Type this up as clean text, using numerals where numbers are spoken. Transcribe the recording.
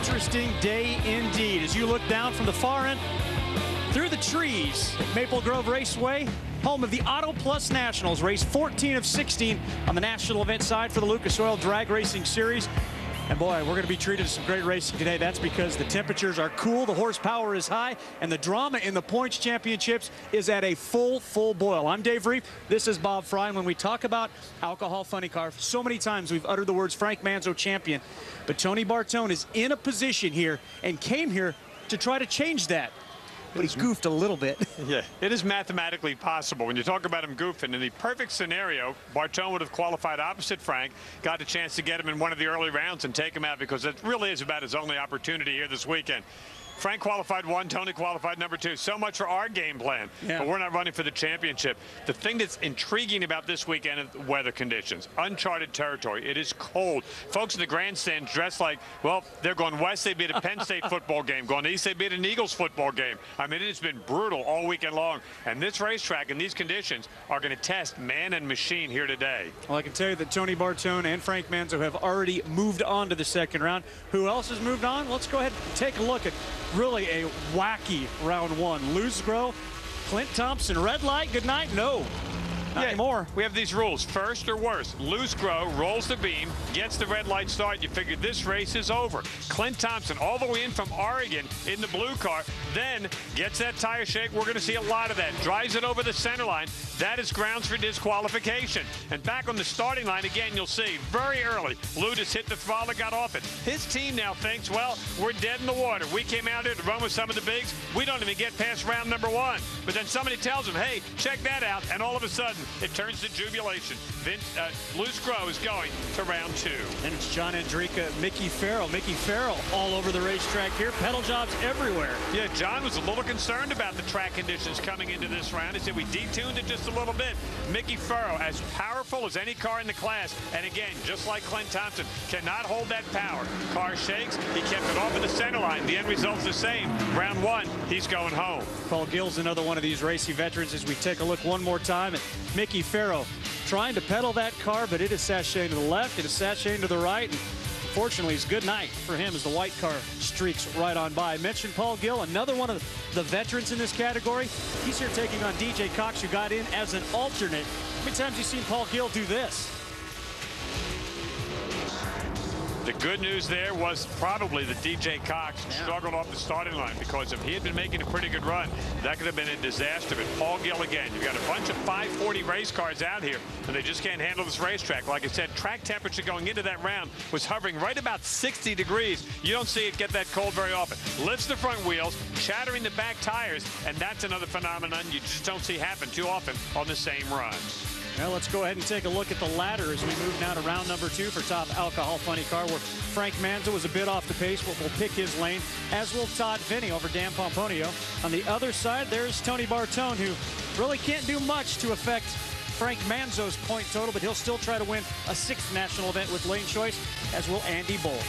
interesting day indeed. As you look down from the far end, through the trees at Maple Grove Raceway, home of the Auto Plus Nationals, race 14 of 16 on the national event side for the Lucas Oil Drag Racing Series. And boy, we're going to be treated to some great racing today. That's because the temperatures are cool, the horsepower is high, and the drama in the points championships is at a full boil. I'm Dave Reef. This is Bob Fry. And when we talk about alcohol funny car, so many times we've uttered the words Frank Manzo champion. But Tony Bartone is in a position here and came here to try to change that. But he goofed a little bit. Yeah, it is mathematically possible. When you talk about him goofing, in the perfect scenario, Bartone would have qualified opposite Frank, got a chance to get him in one of the early rounds and take him out, because it really is about his only opportunity here this weekend. Frank qualified 1, Tony qualified number 2. So much for our game plan, but we're not running for the championship. The thing that's intriguing about this weekend is the weather conditions. Uncharted territory. It is cold. Folks in the grandstand dressed like, well, they're going west, they'd be at a Penn State football game. Going east, they'd be at an Eagles football game. I mean, it has been brutal all weekend long. And this racetrack and these conditions are going to test man and machine here today. Well, I can tell you that Tony Bartone and Frank Manzo have already moved on to the second round. Who else has moved on? Let's go ahead and take a look at really a wacky round one. Loose grow, Clint Thompson, red light, good night. No, not anymore. We have these rules, first or worse. Loose grow, rolls the beam, gets the red light start. You figure this race is over. Clint Thompson, all the way in from Oregon in the blue car, then gets that tire shake. We're going to see a lot of that. Drives it over the center line. That is grounds for disqualification. And back on the starting line, again, you'll see very early, Ludus hit the throttle, got off it. His team now thinks, well, we're dead in the water. We came out here to run with some of the bigs. We don't even get past round number 1. But then somebody tells him, hey, check that out. And all of a sudden, it turns to jubilation. Loose grow is going to round 2. And it's John Andrika, Mickey Farrell. Mickey Farrell all over the racetrack here. Pedal jobs everywhere. Yeah, John was a little concerned about the track conditions coming into this round. He said we detuned it just a little bit. Mickey Farrell, as powerful as any car in the class. And again, just like Clint Thompson, cannot hold that power. Car shakes. He kept it off of the center line. The end result's the same. Round 1, he's going home. Paul Gill's another one of these racing veterans as we take a look one more time at Mickey Farrell trying to pedal that car, but it is sashaying to the left, it is sashaying to the right, and fortunately it's good night for him as the white car streaks right on by. I mentioned Paul Gill, another one of the veterans in this category. He's here taking on DJ Cox, who got in as an alternate. How many times have you seen Paul Gill do this? The good news there was probably that DJ Cox struggled off the starting line, because if he had been making a pretty good run, that could have been a disaster. But Paul Gill, again, you've got a bunch of 540 race cars out here, and they just can't handle this racetrack. Like I said, track temperature going into that round was hovering right about 60 degrees. You don't see it get that cold very often. Lifts the front wheels, shattering the back tires, and that's another phenomenon you just don't see happen too often on the same run. Well, let's go ahead and take a look at the ladder as we move now to round number 2 for top alcohol funny car, where Frank Manzo was a bit off the pace, but will pick his lane, as will Todd Finney over Dan Pomponio. On the other side, there's Tony Bartone, who really can't do much to affect Frank Manzo's point total, but he'll still try to win a 6th national event with lane choice, as will Andy Bull.